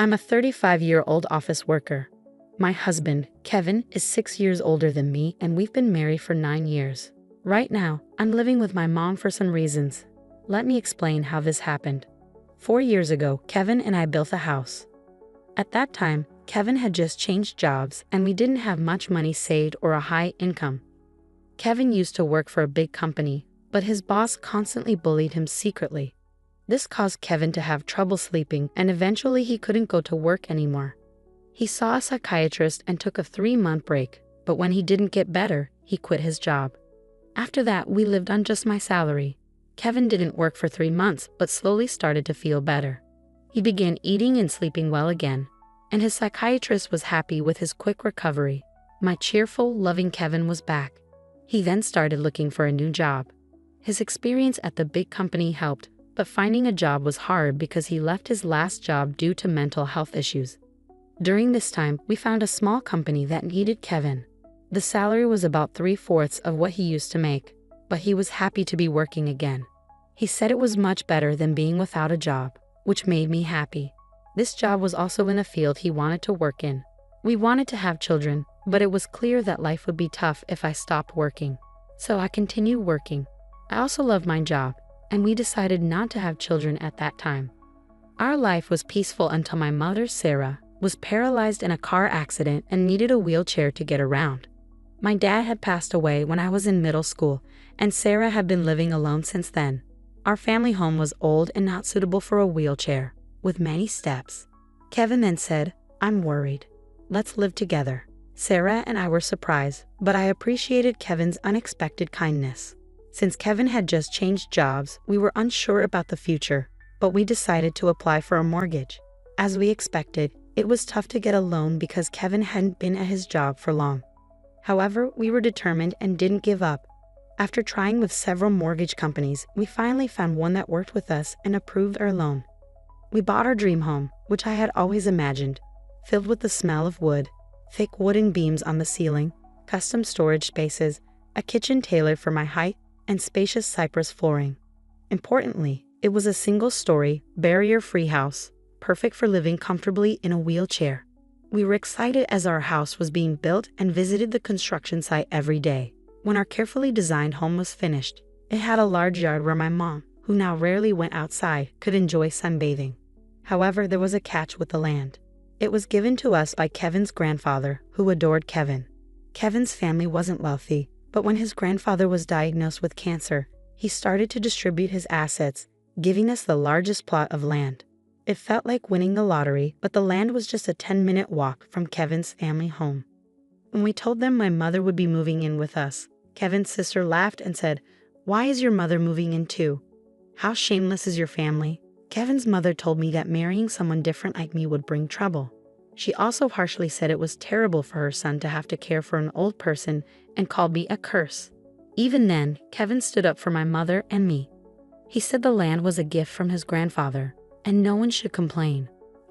I'm a 35-year-old office worker. My husband, Kevin, is 6 years older than me, and we've been married for 9 years. Right now, I'm living with my mom for some reasons. Let me explain how this happened. 4 years ago, Kevin and I built a house. At that time, Kevin had just changed jobs and we didn't have much money saved or a high income. Kevin used to work for a big company, but his boss constantly bullied him secretly. This caused Kevin to have trouble sleeping, and eventually he couldn't go to work anymore. He saw a psychiatrist and took a 3-month break, but when he didn't get better, he quit his job. After that, we lived on just my salary. Kevin didn't work for 3 months, but slowly started to feel better. He began eating and sleeping well again, and his psychiatrist was happy with his quick recovery. My cheerful, loving Kevin was back. He then started looking for a new job. His experience at the big company helped, but finding a job was hard because he left his last job due to mental health issues. During this time, we found a small company that needed Kevin. The salary was about 3/4 of what he used to make, but he was happy to be working again. He said it was much better than being without a job, which made me happy. This job was also in a field he wanted to work in. We wanted to have children, but it was clear that life would be tough if I stopped working. So I continued working. I also loved my job, and we decided not to have children at that time. Our life was peaceful until my mother, Sarah, was paralyzed in a car accident and needed a wheelchair to get around. My dad had passed away when I was in middle school, and Sarah had been living alone since then. Our family home was old and not suitable for a wheelchair, with many steps. Kevin then said, "I'm worried. Let's live together." Sarah and I were surprised, but I appreciated Kevin's unexpected kindness. Since Kevin had just changed jobs, we were unsure about the future, but we decided to apply for a mortgage. As we expected, it was tough to get a loan because Kevin hadn't been at his job for long. However, we were determined and didn't give up. After trying with several mortgage companies, we finally found one that worked with us and approved our loan. We bought our dream home, which I had always imagined, filled with the smell of wood, thick wooden beams on the ceiling, custom storage spaces, a kitchen tailored for my height, and spacious cypress flooring. Importantly, it was a single-story, barrier-free house, perfect for living comfortably in a wheelchair. We were excited as our house was being built and visited the construction site every day. When our carefully designed home was finished, it had a large yard where my mom, who now rarely went outside, could enjoy sunbathing. However, there was a catch with the land. It was given to us by Kevin's grandfather, who adored Kevin. Kevin's family wasn't wealthy, but when his grandfather was diagnosed with cancer, he started to distribute his assets, giving us the largest plot of land. It felt like winning the lottery, but the land was just a 10-minute walk from Kevin's family home. When we told them my mother would be moving in with us, Kevin's sister laughed and said, "Why is your mother moving in too? How shameless is your family?" Kevin's mother told me that marrying someone different like me would bring trouble. She also harshly said it was terrible for her son to have to care for an old person and called me a curse. Even then, Kevin stood up for my mother and me. He said the land was a gift from his grandfather, and no one should complain.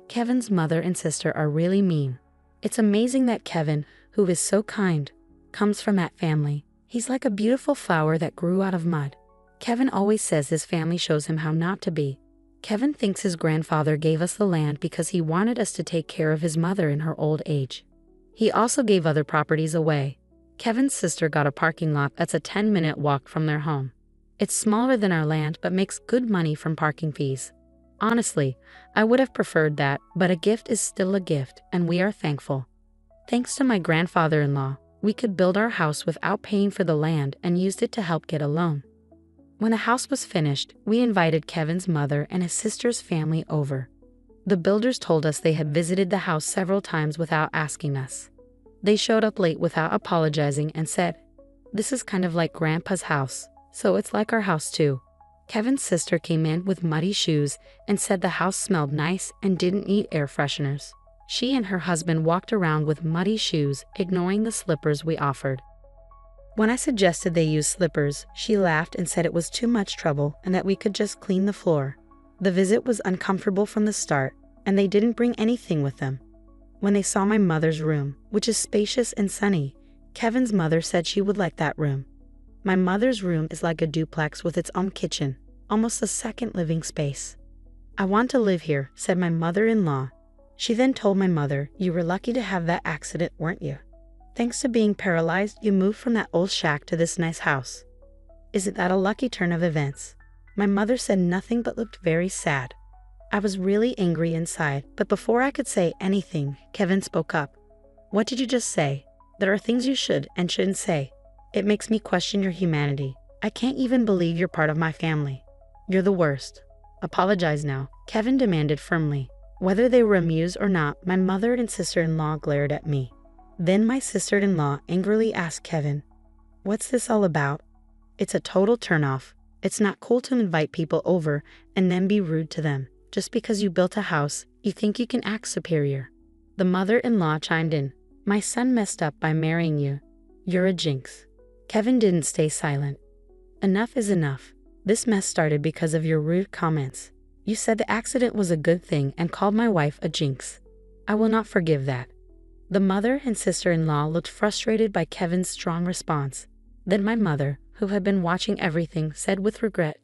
Kevin's mother and sister are really mean. It's amazing that Kevin, who is so kind, comes from that family. He's like a beautiful flower that grew out of mud. Kevin always says his family shows him how not to be. Kevin thinks his grandfather gave us the land because he wanted us to take care of his mother in her old age. He also gave other properties away. Kevin's sister got a parking lot that's a 10-minute walk from their home. It's smaller than our land but makes good money from parking fees. Honestly, I would have preferred that, but a gift is still a gift, and we are thankful. Thanks to my grandfather-in-law, we could build our house without paying for the land and used it to help get a loan. When the house was finished, we invited Kevin's mother and his sister's family over. The builders told us they had visited the house several times without asking us. They showed up late without apologizing and said, "This is kind of like Grandpa's house, so it's like our house too." Kevin's sister came in with muddy shoes and said the house smelled nice and didn't need air fresheners. She and her husband walked around with muddy shoes, ignoring the slippers we offered. When I suggested they use slippers, she laughed and said it was too much trouble and that we could just clean the floor. The visit was uncomfortable from the start, and they didn't bring anything with them. When they saw my mother's room, which is spacious and sunny, Kevin's mother said she would like that room. My mother's room is like a duplex with its own kitchen, almost a second living space. "I want to live here," said my mother-in-law. She then told my mother, "You were lucky to have that accident, weren't you? Thanks to being paralyzed, you moved from that old shack to this nice house. Isn't that a lucky turn of events?" My mother said nothing but looked very sad. I was really angry inside, but before I could say anything, Kevin spoke up. "What did you just say? There are things you should and shouldn't say. It makes me question your humanity. I can't even believe you're part of my family. You're the worst. Apologize now," Kevin demanded firmly. Whether they were amused or not, my mother and sister-in-law glared at me. Then my sister-in-law angrily asked Kevin, "What's this all about? It's a total turnoff. It's not cool to invite people over and then be rude to them. Just because you built a house, you think you can act superior." The mother-in-law chimed in, "My son messed up by marrying you. You're a jinx." Kevin didn't stay silent. "Enough is enough. This mess started because of your rude comments. You said the accident was a good thing and called my wife a jinx. I will not forgive that." The mother and sister-in-law looked frustrated by Kevin's strong response. Then my mother, who had been watching everything, said with regret,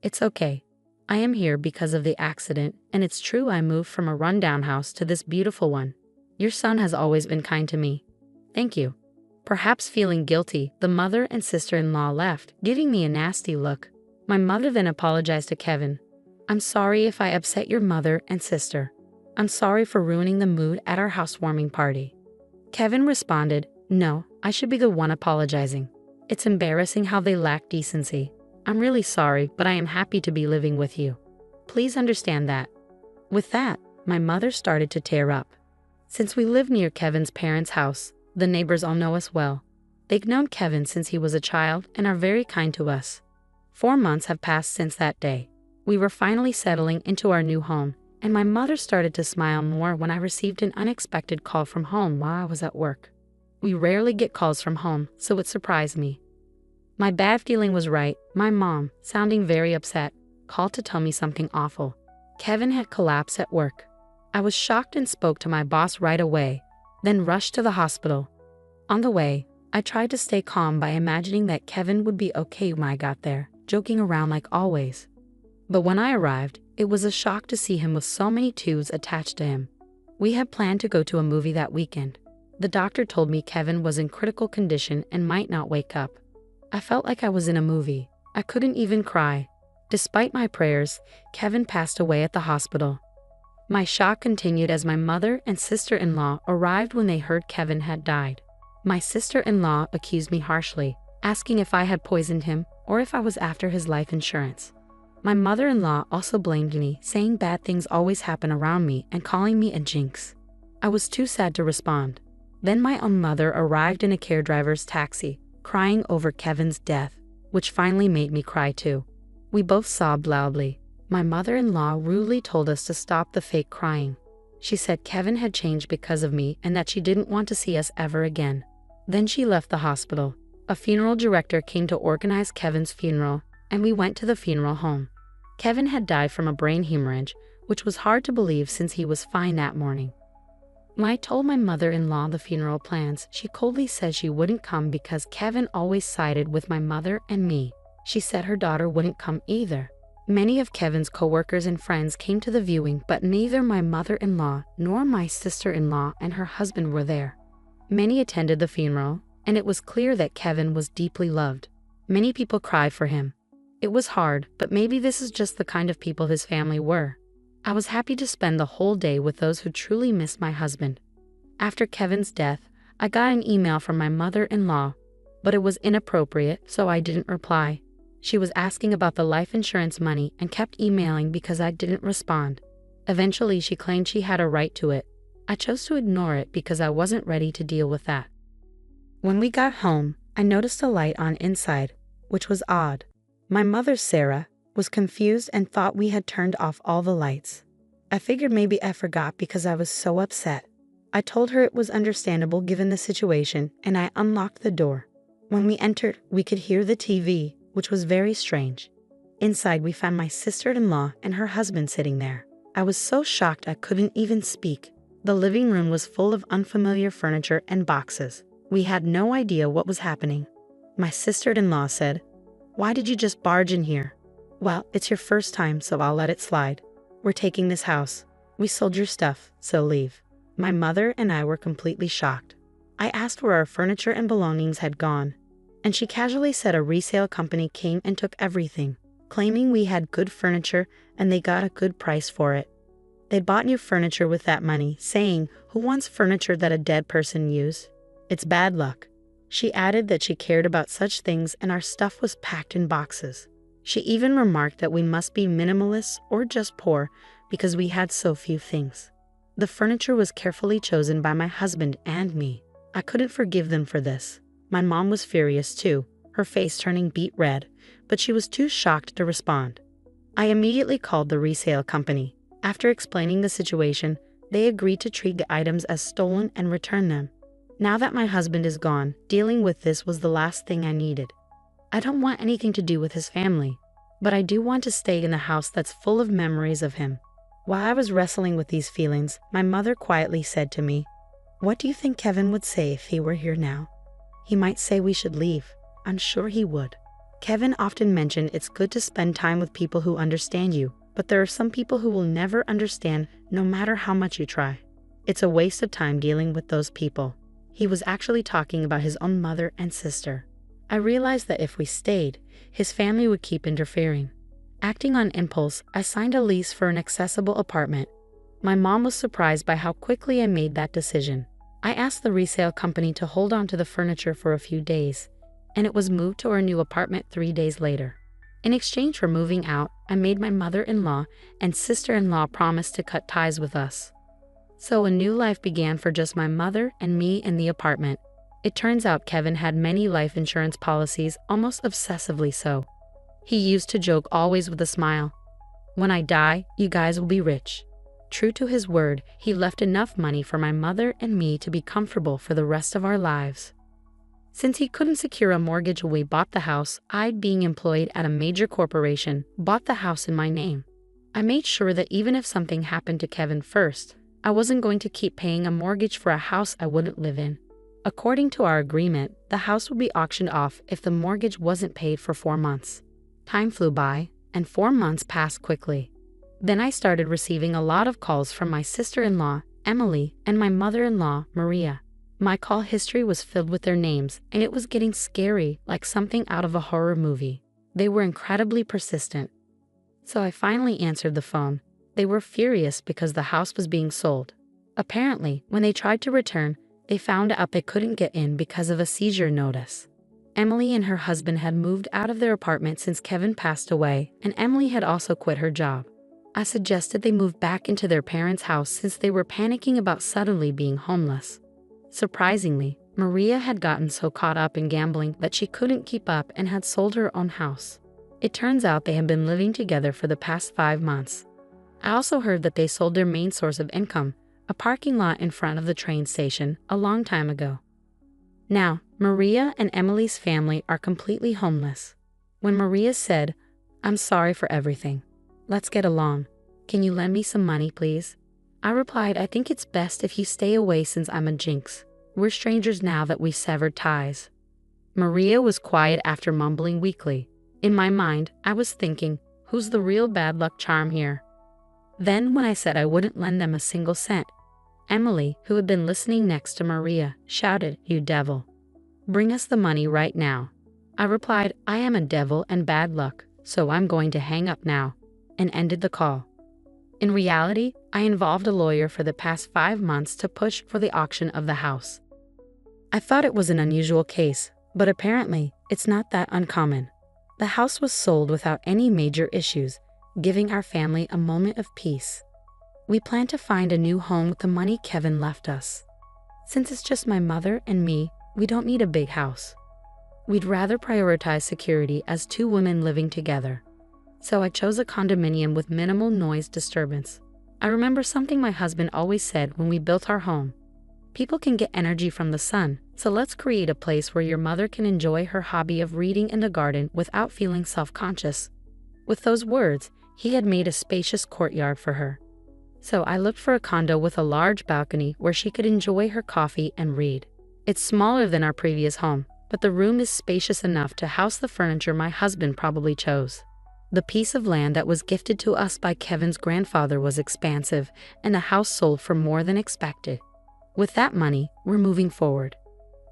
"It's okay. I am here because of the accident, and it's true I moved from a rundown house to this beautiful one. Your son has always been kind to me. Thank you." Perhaps feeling guilty, the mother and sister-in-law left, giving me a nasty look. My mother then apologized to Kevin. "I'm sorry if I upset your mother and sister. I'm sorry for ruining the mood at our housewarming party." Kevin responded, "No, I should be the one apologizing. It's embarrassing how they lack decency. I'm really sorry, but I am happy to be living with you. Please understand that." With that, my mother started to tear up. Since we live near Kevin's parents' house, the neighbors all know us well. They've known Kevin since he was a child and are very kind to us. 4 months have passed since that day. We were finally settling into our new home, and my mother started to smile more when I received an unexpected call from home while I was at work. We rarely get calls from home, so it surprised me. My bad feeling was right. My mom, sounding very upset, called to tell me something awful. Kevin had collapsed at work. I was shocked and spoke to my boss right away, then rushed to the hospital. On the way, I tried to stay calm by imagining that Kevin would be okay when I got there, joking around like always. But when I arrived, it was a shock to see him with so many tubes attached to him. We had planned to go to a movie that weekend. The doctor told me Kevin was in critical condition and might not wake up. I felt like I was in a movie. I couldn't even cry. Despite my prayers, Kevin passed away at the hospital. My shock continued as my mother and sister-in-law arrived when they heard Kevin had died. My sister-in-law accused me harshly, asking if I had poisoned him or if I was after his life insurance. My mother-in-law also blamed me, saying bad things always happen around me and calling me a jinx. I was too sad to respond. Then my own mother arrived in a care driver's taxi, crying over Kevin's death, which finally made me cry too. We both sobbed loudly. My mother-in-law rudely told us to stop the fake crying. She said Kevin had changed because of me and that she didn't want to see us ever again. Then she left the hospital. A funeral director came to organize Kevin's funeral, and we went to the funeral home. Kevin had died from a brain hemorrhage, which was hard to believe since he was fine that morning. When I told my mother-in-law the funeral plans, she coldly said she wouldn't come because Kevin always sided with my mother and me. She said her daughter wouldn't come either. Many of Kevin's co-workers and friends came to the viewing, but neither my mother-in-law nor my sister-in-law and her husband were there. Many attended the funeral, and it was clear that Kevin was deeply loved. Many people cried for him. It was hard, but maybe this is just the kind of people his family were. I was happy to spend the whole day with those who truly missed my husband. After Kevin's death, I got an email from my mother-in-law, but it was inappropriate, so I didn't reply. She was asking about the life insurance money and kept emailing because I didn't respond. Eventually, she claimed she had a right to it. I chose to ignore it because I wasn't ready to deal with that. When we got home, I noticed a light on inside, which was odd. My mother, Sarah, was confused and thought we had turned off all the lights. I figured maybe I forgot because I was so upset. I told her it was understandable given the situation, and I unlocked the door. When we entered, we could hear the TV, which was very strange. Inside, we found my sister-in-law and her husband sitting there. I was so shocked I couldn't even speak. The living room was full of unfamiliar furniture and boxes. We had no idea what was happening. My sister-in-law said, "Why did you just barge in here?" "Well, it's your first time, so I'll let it slide. We're taking this house. "We sold your stuff, so leave." My mother and I were completely shocked. I asked where our furniture and belongings had gone, and she casually said a resale company came and took everything, claiming we had good furniture and they got a good price for it. They'd bought new furniture with that money, saying, "Who wants furniture that a dead person used? It's bad luck." She added that she cared about such things and our stuff was packed in boxes. She even remarked that we must be minimalists or just poor because we had so few things. The furniture was carefully chosen by my husband and me. I couldn't forgive them for this. My mom was furious too, her face turning beet red, but she was too shocked to respond. I immediately called the resale company. After explaining the situation, they agreed to treat the items as stolen and return them. Now that my husband is gone, dealing with this was the last thing I needed. I don't want anything to do with his family, but I do want to stay in a house that's full of memories of him. While I was wrestling with these feelings, my mother quietly said to me, "What do you think Kevin would say if he were here now?" "He might say we should leave." "I'm sure he would." Kevin often mentioned it's good to spend time with people who understand you, but there are some people who will never understand no matter how much you try. It's a waste of time dealing with those people. He was actually talking about his own mother and sister. I realized that if we stayed, his family would keep interfering. Acting on impulse, I signed a lease for an accessible apartment. My mom was surprised by how quickly I made that decision. I asked the resale company to hold on to the furniture for a few days, and it was moved to our new apartment 3 days later. In exchange for moving out, I made my mother-in-law and sister-in-law promise to cut ties with us. So a new life began for just my mother and me in the apartment. It turns out Kevin had many life insurance policies, almost obsessively so. He used to joke always with a smile, "When I die, you guys will be rich." True to his word, he left enough money for my mother and me to be comfortable for the rest of our lives. Since he couldn't secure a mortgage when we bought the house, I, being employed at a major corporation, bought the house in my name. I made sure that even if something happened to Kevin first, I wasn't going to keep paying a mortgage for a house I wouldn't live in. According to our agreement, the house would be auctioned off if the mortgage wasn't paid for 4 months. Time flew by, and 4 months passed quickly. Then I started receiving a lot of calls from my sister-in-law, Emily, and my mother-in-law, Maria. My call history was filled with their names, and it was getting scary, like something out of a horror movie. They were incredibly persistent. So I finally answered the phone. They were furious because the house was being sold. Apparently, when they tried to return, they found out they couldn't get in because of a seizure notice. Emily and her husband had moved out of their apartment since Kevin passed away, and Emily had also quit her job. I suggested they move back into their parents' house since they were panicking about suddenly being homeless. Surprisingly, Maria had gotten so caught up in gambling that she couldn't keep up and had sold her own house. It turns out they had been living together for the past 5 months. I also heard that they sold their main source of income, a parking lot in front of the train station, a long time ago. Now, Maria and Emily's family are completely homeless. When Maria said, "I'm sorry for everything. Let's get along. Can you lend me some money, please?" I replied, "I think it's best if you stay away since I'm a jinx. We're strangers now that we severed ties." Maria was quiet after mumbling weakly. In my mind, I was thinking, who's the real bad luck charm here? Then when I said I wouldn't lend them a single cent, Emily, who had been listening next to Maria, shouted, "You devil. Bring us the money right now." I replied, "I am a devil and bad luck, so I'm going to hang up now," and ended the call. In reality, I involved a lawyer for the past 5 months to push for the auction of the house. I thought it was an unusual case, but apparently, it's not that uncommon. The house was sold without any major issues, giving our family a moment of peace. We plan to find a new home with the money Kevin left us. Since it's just my mother and me, we don't need a big house. We'd rather prioritize security as 2 women living together. So I chose a condominium with minimal noise disturbance. I remember something my husband always said when we built our home. People can get energy from the sun, so let's create a place where your mother can enjoy her hobby of reading in the garden without feeling self-conscious. With those words, he had made a spacious courtyard for her. So I looked for a condo with a large balcony where she could enjoy her coffee and read. It's smaller than our previous home, but the room is spacious enough to house the furniture my husband probably chose. The piece of land that was gifted to us by Kevin's grandfather was expansive, and the house sold for more than expected. With that money, we're moving forward.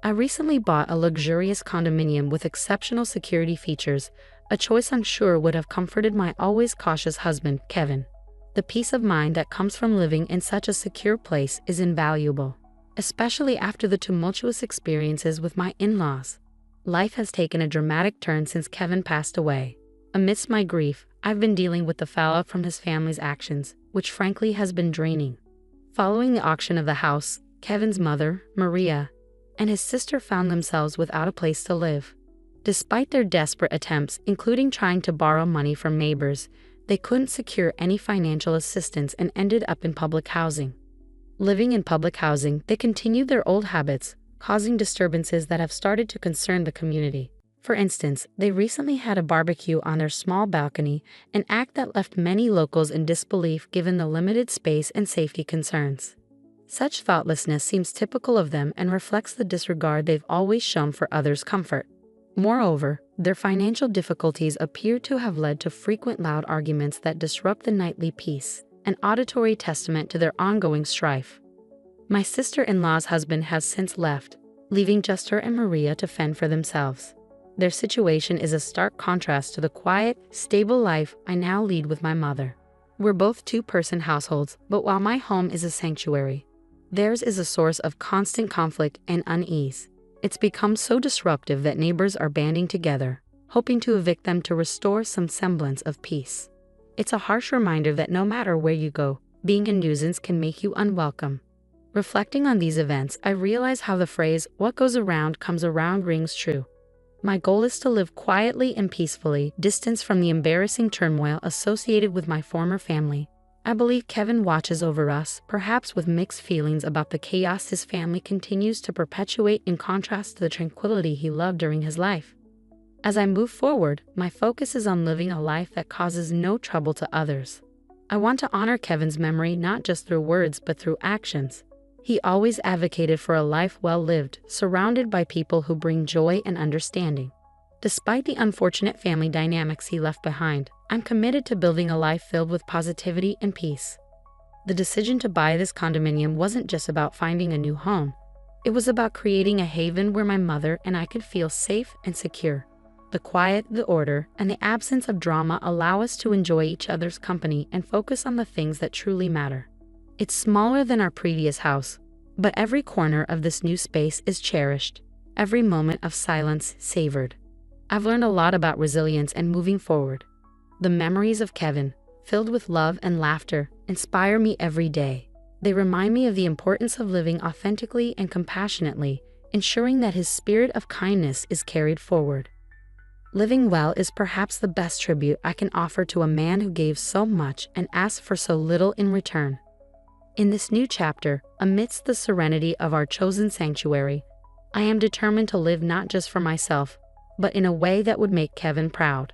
I recently bought a luxurious condominium with exceptional security features, a choice I'm sure would have comforted my always cautious husband, Kevin. The peace of mind that comes from living in such a secure place is invaluable, especially after the tumultuous experiences with my in-laws. Life has taken a dramatic turn since Kevin passed away. Amidst my grief, I've been dealing with the fallout from his family's actions, which frankly has been draining. Following the auction of the house, Kevin's mother, Maria, and his sister found themselves without a place to live. Despite their desperate attempts, including trying to borrow money from neighbors, they couldn't secure any financial assistance and ended up in public housing. Living in public housing, they continued their old habits, causing disturbances that have started to concern the community. For instance, they recently had a barbecue on their small balcony, an act that left many locals in disbelief given the limited space and safety concerns. Such thoughtlessness seems typical of them and reflects the disregard they've always shown for others' comfort. Moreover, their financial difficulties appear to have led to frequent loud arguments that disrupt the nightly peace, an auditory testament to their ongoing strife. My sister-in-law's husband has since left, leaving just her and Maria to fend for themselves. Their situation is a stark contrast to the quiet, stable life I now lead with my mother. We're both two-person households, but while my home is a sanctuary, theirs is a source of constant conflict and unease. It's become so disruptive that neighbors are banding together, hoping to evict them to restore some semblance of peace. It's a harsh reminder that no matter where you go, being a nuisance can make you unwelcome. Reflecting on these events, I realize how the phrase, "what goes around comes around," rings true. My goal is to live quietly and peacefully, distanced from the embarrassing turmoil associated with my former family. I believe Kevin watches over us, perhaps with mixed feelings about the chaos his family continues to perpetuate in contrast to the tranquility he loved during his life. As I move forward, my focus is on living a life that causes no trouble to others. I want to honor Kevin's memory not just through words but through actions. He always advocated for a life well lived, surrounded by people who bring joy and understanding. Despite the unfortunate family dynamics he left behind, I'm committed to building a life filled with positivity and peace. The decision to buy this condominium wasn't just about finding a new home. It was about creating a haven where my mother and I could feel safe and secure. The quiet, the order, and the absence of drama allow us to enjoy each other's company and focus on the things that truly matter. It's smaller than our previous house, but every corner of this new space is cherished, every moment of silence savored. I've learned a lot about resilience and moving forward. The memories of Kevin, filled with love and laughter, inspire me every day. They remind me of the importance of living authentically and compassionately, ensuring that his spirit of kindness is carried forward. Living well is perhaps the best tribute I can offer to a man who gave so much and asked for so little in return. In this new chapter, amidst the serenity of our chosen sanctuary, I am determined to live not just for myself, but in a way that would make Kevin proud.